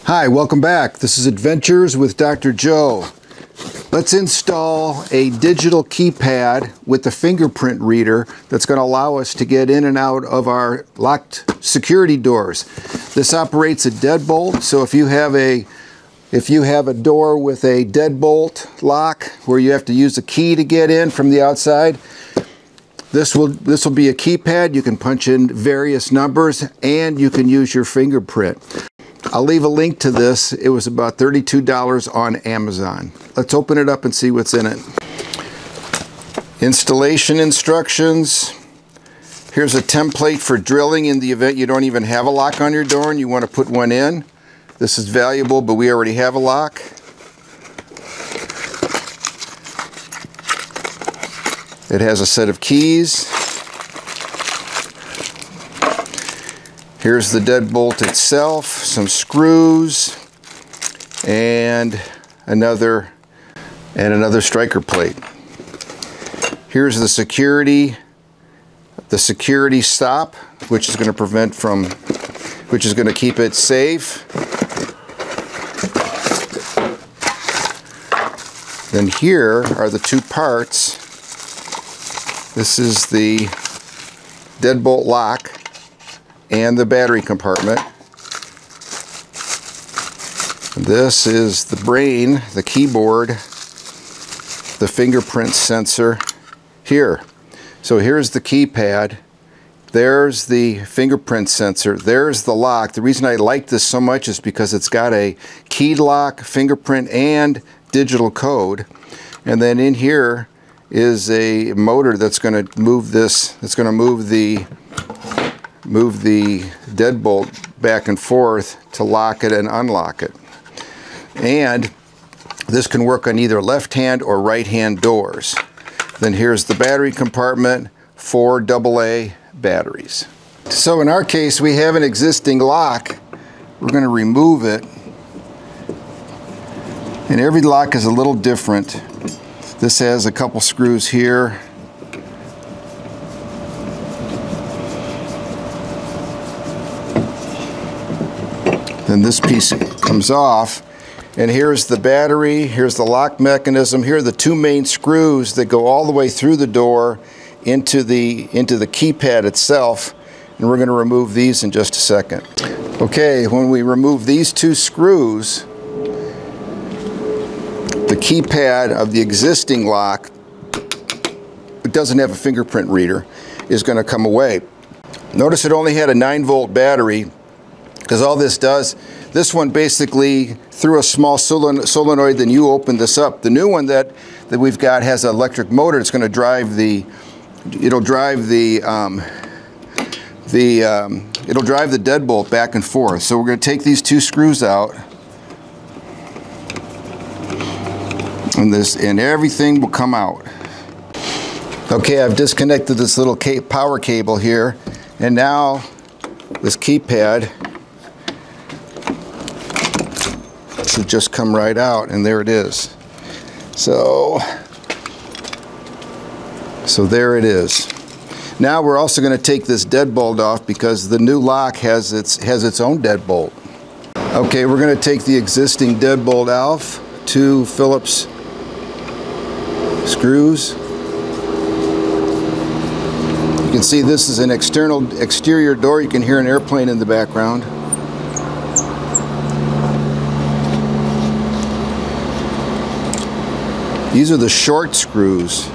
Hi, welcome back. This is Adventures with Dr. Joe. Let's install a digital keypad with the fingerprint reader that's going to allow us to get in and out of our locked security doors. This operates a deadbolt, so if you have a door with a deadbolt lock where you have to use a key to get in from the outside, this will be a keypad. You can punch in various numbers and you can use your fingerprint. I'll leave a link to this. It was about $32 on Amazon. Let's open it up and see what's in it. Installation instructions. Here's a template for drilling in the event you don't even have a lock on your door and you want to put one in. This is valuable, but we already have a lock. It has a set of keys. Here's the deadbolt itself, some screws, and another striker plate. Here's the security stop, which is going to keep it safe. Then here are the two parts. This is the deadbolt lock and the battery compartment. This is the brain, the keyboard, the fingerprint sensor here. So here's the keypad, there's the fingerprint sensor, there's the lock. The reason I like this so much is because it's got a keyed lock, fingerprint, and digital code. And then in here is a motor that's going to move this. It's going to move the deadbolt back and forth to lock it and unlock it. And this can work on either left-hand or right-hand doors. Then here's the battery compartment, 4 AA batteries. So in our case, we have an existing lock. We're going to remove it. And every lock is a little different. This has a couple screws here. Then this piece comes off, and here's the battery, here's the lock mechanism, here are the two main screws that go all the way through the door into the keypad itself, and we're going to remove these in just a second. Okay, when we remove these two screws, the keypad of the existing lock, it doesn't have a fingerprint reader, is going to come away. Notice it only had a 9-volt battery, because all this does, this one basically through a small solenoid, then you open this up. The new one that we've got has an electric motor. It's going to drive it'll drive the deadbolt back and forth. So we're going to take these two screws out, and everything will come out. Okay, I've disconnected this little power cable here, and now this keypad should just come right out, and there it is. So there it is. Now we're also going to take this deadbolt off because the new lock has its own deadbolt. Okay, we're going to take the existing deadbolt off, 2 Phillips screws. You can see this is an exterior door. You can hear an airplane in the background. These are the short screws,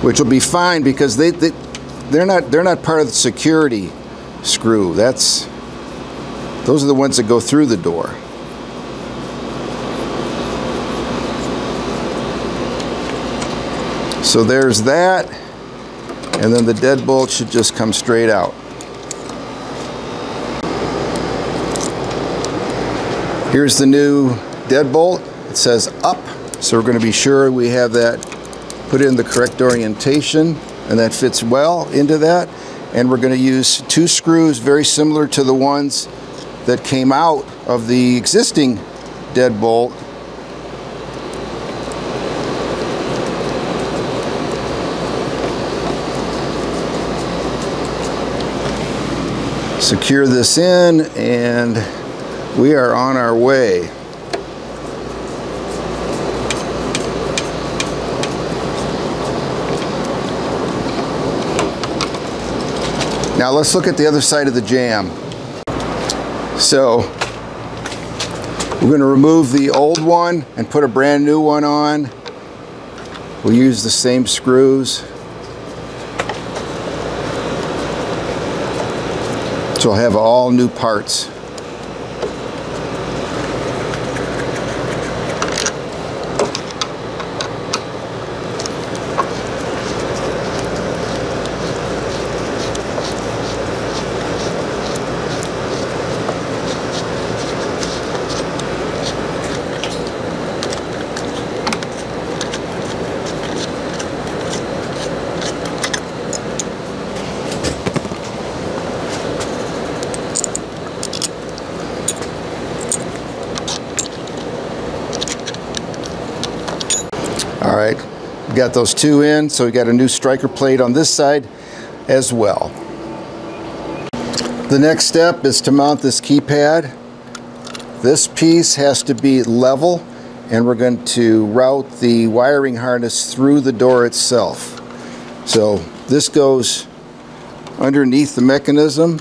which will be fine because they're not part of the security screw. Those are the ones that go through the door. So there's that, and then the deadbolt should just come straight out. Here's the new deadbolt. It says up. So we're going to be sure we have that put in the correct orientation, and that fits well into that. And we're going to use 2 screws very similar to the ones that came out of the existing deadbolt. Secure this in, and we are on our way. Now let's look at the other side of the jamb. So we're going to remove the old one and put a brand new one on. We'll use the same screws. So we'll have all new parts. All right, we got those two in, so we got a new striker plate on this side as well. The next step is to mount this keypad. This piece has to be level, and we're going to route the wiring harness through the door itself. So this goes underneath the mechanism,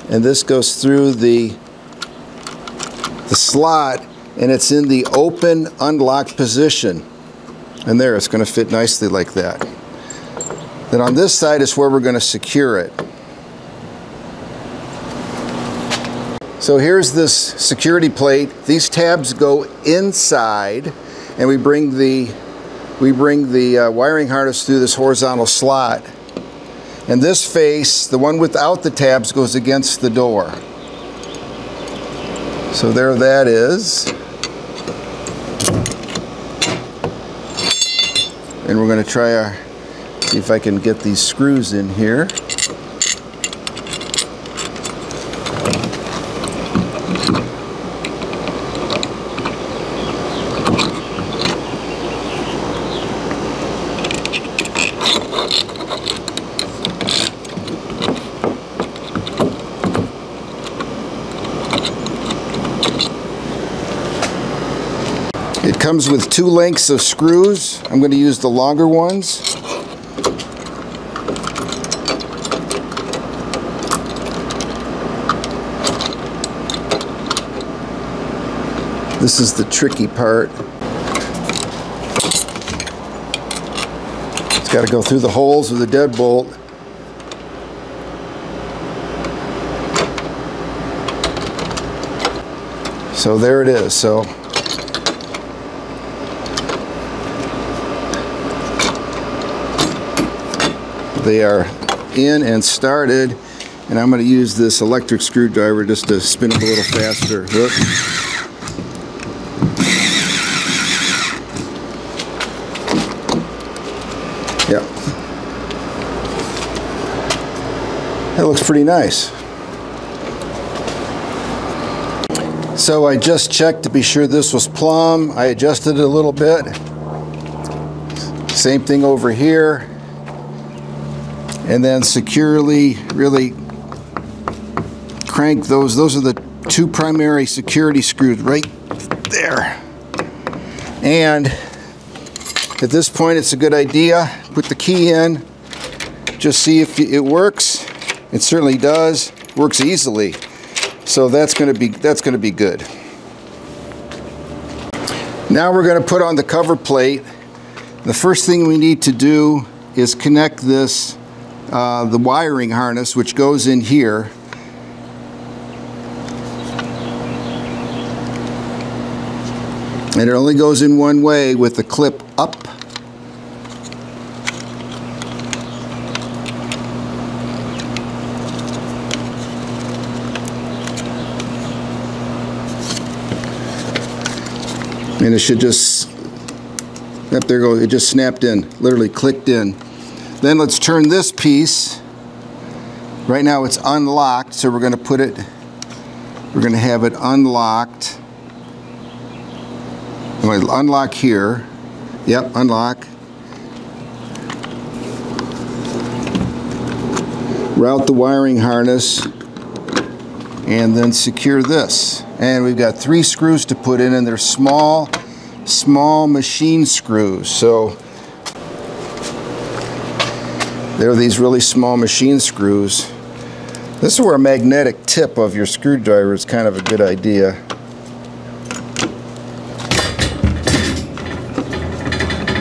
and this goes through the slot, and it's in the open, unlocked position. And there, it's going to fit nicely like that. Then on this side is where we're going to secure it. So here's this security plate. These tabs go inside, and we bring the wiring harness through this horizontal slot. And this face, the one without the tabs, goes against the door. So there that is. And we're going to try see if I can get these screws in here. It comes with two lengths of screws. I'm going to use the longer ones. This is the tricky part. It's got to go through the holes with a deadbolt. So there it is. So they are in and started, and I'm going to use this electric screwdriver just to spin them a little faster. Whoop. Yeah. That looks pretty nice. So I just checked to be sure this was plumb. I adjusted it a little bit. Same thing over here. And then securely really crank those. Those are the two primary security screws right there. And at this point, it's a good idea. Put the key in, just see if it works. It certainly does. Works easily. So that's going to be good. Now we're going to put on the cover plate. The first thing we need to do is connect this the wiring harness, which goes in here. And it only goes in one way with the clip up. And it should just, yep, there goes, it just snapped in, literally clicked in. Then let's turn this piece. Right now it's unlocked, so we're going to have it unlocked. I'm going to unlock here. Yep, unlock. Route the wiring harness and then secure this. And we've got 3 screws to put in, and they're small machine screws. So they're these really small machine screws. This is where a magnetic tip of your screwdriver is kind of a good idea.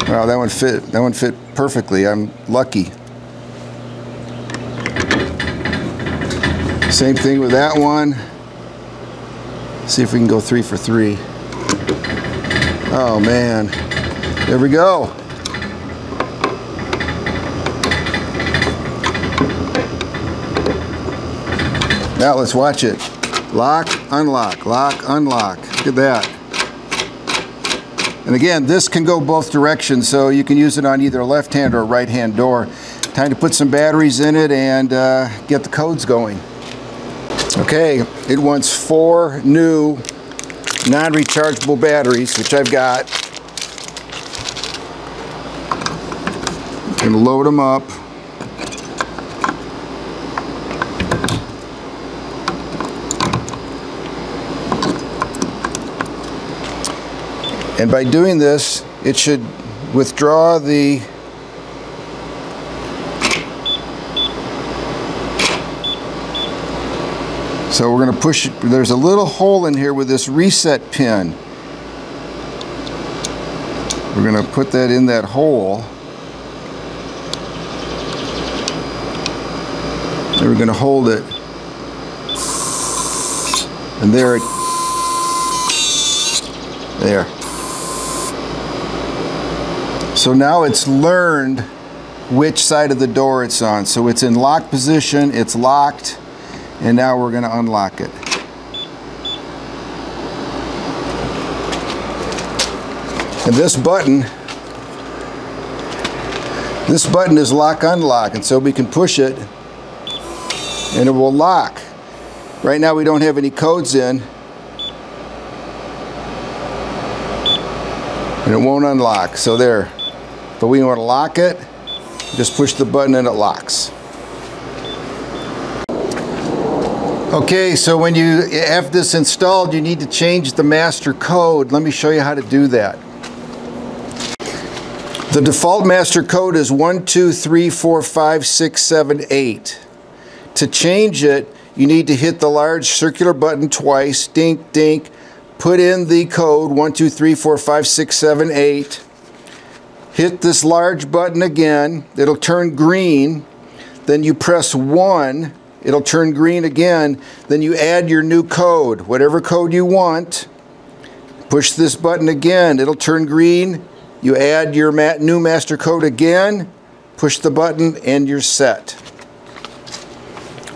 Wow, that one fit. That one fit perfectly. I'm lucky. Same thing with that one. See if we can go 3 for 3. Oh man, there we go. Now let's watch it. Lock, unlock, lock, unlock. Look at that. And again, this can go both directions, so you can use it on either a left-hand or a right-hand door. Time to put some batteries in it and get the codes going. Okay, it wants 4 new non-rechargeable batteries, which I've got. I'm gonna load them up. And by doing this, it should withdraw the so we're going to push it. There's a little hole in here with this reset pin. We're going to put that in that hole. And we're going to hold it. And there it there. So now it's learned which side of the door it's on. So it's in lock position, it's locked, and now we're going to unlock it. And this button is lock unlock, and so we can push it and it will lock. Right now we don't have any codes in, and it won't unlock. So there. But we want to lock it, just push the button and it locks. Okay, so when you have this installed, you need to change the master code. Let me show you how to do that. The default master code is 12345678. To change it, you need to hit the large circular button twice, dink, dink, put in the code 12345678. Hit this large button again, it'll turn green, then you press 1, it'll turn green again, then you add your new code, whatever code you want. Push this button again, it'll turn green, you add your new master code again, push the button, and you're set.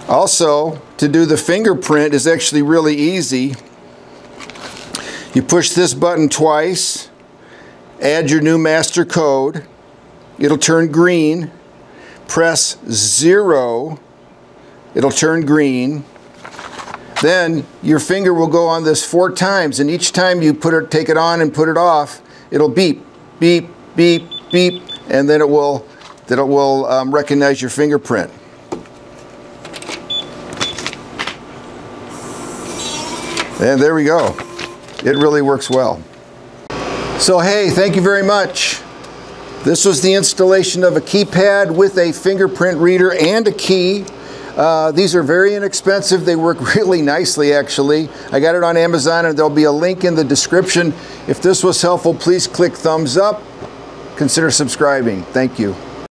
Also, to do the fingerprint is actually really easy. You push this button twice, add your new master code, it'll turn green, press 0, it'll turn green, then your finger will go on this 4 times, and each time you take it on and put it off, it'll beep, beep, beep, beep, and then it will recognize your fingerprint. And there we go. It really works well. So hey, thank you very much. This was the installation of a keypad with a fingerprint reader and a key. These are very inexpensive. They work really nicely, actually. I got it on Amazon, and there'll be a link in the description. If this was helpful, please click thumbs up. Consider subscribing. Thank you.